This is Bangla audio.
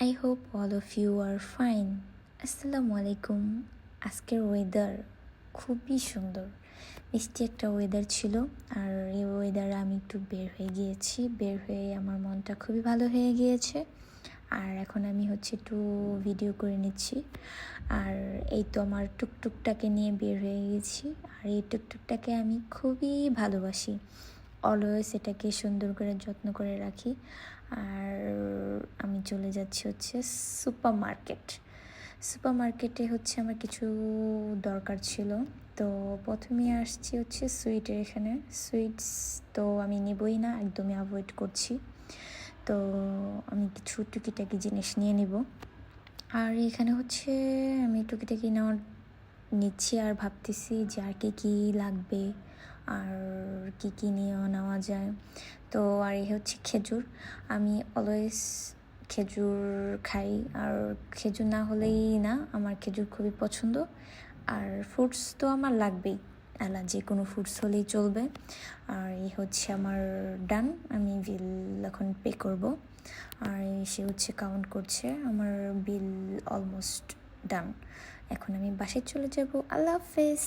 I hope all of you are fine. আসসালামু আলাইকুম। আজকের ওয়েদার খুবই সুন্দর, মিষ্টি একটা ওয়েদার ছিল। আর এই ওয়েদারে আমি একটু বের হয়ে গিয়েছি, বের হয়ে আমার মনটা খুবই ভালো হয়ে গিয়েছে। আর এখন আমি একটু ভিডিও করে নিচ্ছি। আর এই তো আমার টুকটুকটাকে নিয়ে বের হয়ে গেছি। আর এই টুকটুকটাকে আমি খুবই ভালোবাসি, অলওয়েজ এটাকে সুন্দর করে যত্ন করে রাখি। আর আমি চলে যাচ্ছি সুপার মার্কেটে আমার কিছু দরকার ছিল। তো প্রথমে আসছি সুইটের এখানে। সুইটস তো আমি নেবই না, একদমই অ্যাভয়েড করছি। তো আমি কিছু টুকিটাকি জিনিস নিয়ে নিব। আর এখানে আমি টুকিটাকি নিচ্ছি আর ভাবতেছি যে আর কি লাগবে আর কি নিয়ে নেওয়া যায়। তো আর এই খেজুর। আমি অলওয়েজ খেজুর খাই, আর খেজুর না হলেই না, আমার খেজুর খুবই পছন্দ। আর ফ্রুটস তো আমার লাগবেই, যে কোনো ফ্রুটস হলেই চলবে। আর এই আমার ডান, আমি বিল এখন পে করব। আর সে কাউন্ট করছে, আমার বিল অলমোস্ট ডান। এখন আমি বাসায় চলে যাব। আল্লাহ হাফেজ।